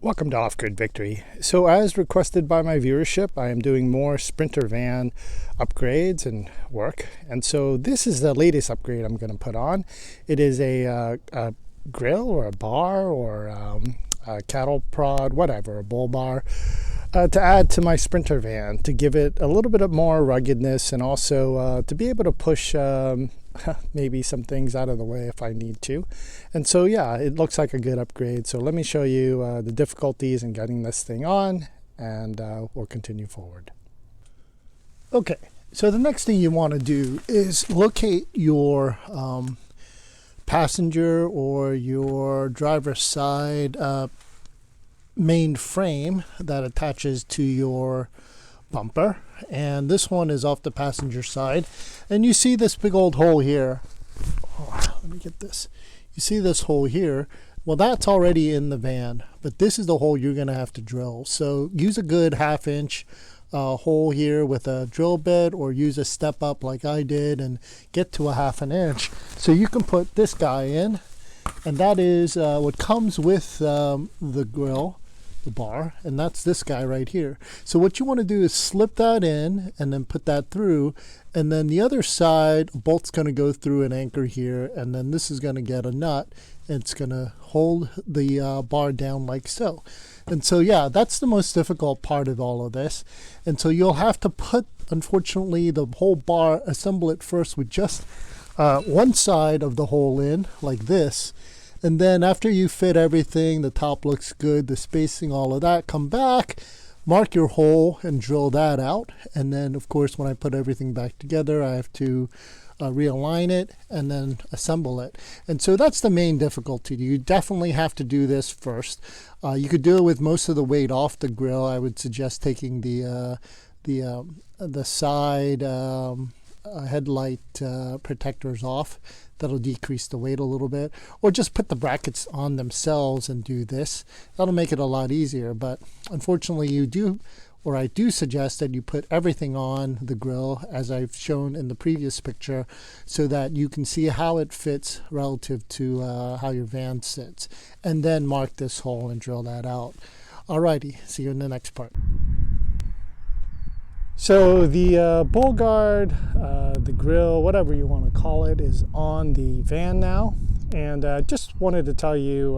Welcome to Offgrid Victory. So as requested by my viewership, I am doing more Sprinter van upgrades and work. And so this is the latest upgrade I'm going to put on. It is a grill or a bar or a cattle prod, whatever, a bull bar, to add to my Sprinter van to give it a little bit of more ruggedness and also to be able to push maybe some things out of the way if I need to. And so yeah, it looks like a good upgrade. So let me show you the difficulties in getting this thing on, and we'll continue forward. Okay, so the next thing you want to do is locate your passenger or your driver's side main frame that attaches to your bumper, and this one is off the passenger side, and you see this big old hole here. Let me get this. You see this hole here? Well, that's already in the van, but this is the hole you're going to have to drill. So use a good 1/2 inch hole here with a drill bit, or use a step up like I did and get to a 1/2 inch. So you can put this guy in, and that is what comes with the grill, the bar, and that's this guy right here. So what you want to do is slip that in and then put that through, and then the other side, a bolt's going to go through an anchor here, and then this is going to get a nut, and it's going to hold the bar down like so. And so yeah, that's the most difficult part of all of this. And so you'll have to put, unfortunately, the whole bar, assemble it first with just one side of the hole in like this. And then after you fit everything, the top looks good, the spacing, all of that, come back, mark your hole and drill that out. And then of course, when I put everything back together, I have to realign it and then assemble it. And so that's the main difficulty. You definitely have to do this first. You could do it with most of the weight off the grill. I would suggest taking the side headlight protectors off. That'll decrease the weight a little bit, or just put the brackets on themselves and do this. That'll make it a lot easier. But unfortunately, I do suggest that you put everything on the grill as I've shown in the previous picture, so that you can see how it fits relative to how your van sits, and then mark this hole and drill that out. Alrighty, see you in the next part. So the bull guard, the grill, whatever you want to call it, is on the van now. And just wanted to tell you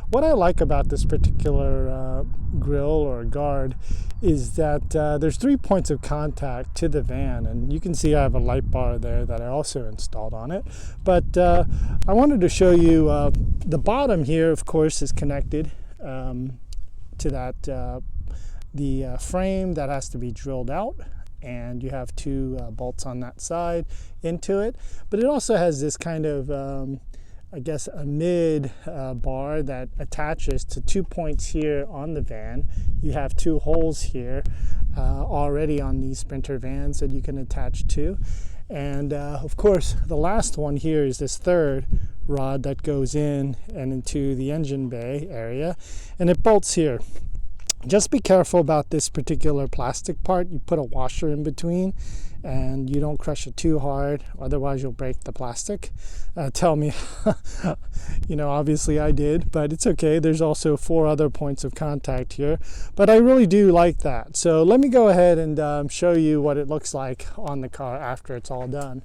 what I like about this particular grill or guard is that there's 3 points of contact to the van. And you can see I have a light bar there that I also installed on it. But I wanted to show you the bottom here, of course, is connected to that the frame that has to be drilled out, and you have 2 bolts on that side into it. But it also has this kind of I guess a mid bar that attaches to 2 points here on the van. You have 2 holes here already on these Sprinter vans that you can attach to. And of course, the last one here is this 3rd rod that goes in and into the engine bay area, and it bolts here. Just be careful about this particular plastic part. You put a washer in between and you don't crush it too hard, otherwise you'll break the plastic. Tell me. Obviously I did, but it's okay. There's also 4 other points of contact here, but I really do like that. So let me go ahead and show you what it looks like on the car after it's all done.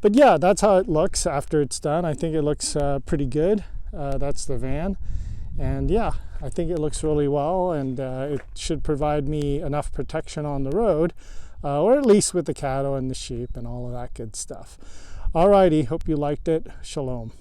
But yeah, that's how it looks after it's done. I think it looks pretty good. That's the van. And yeah, I think it looks really well, and it should provide me enough protection on the road, or at least with the cattle and the sheep and all of that good stuff. Alrighty, hope you liked it. Shalom.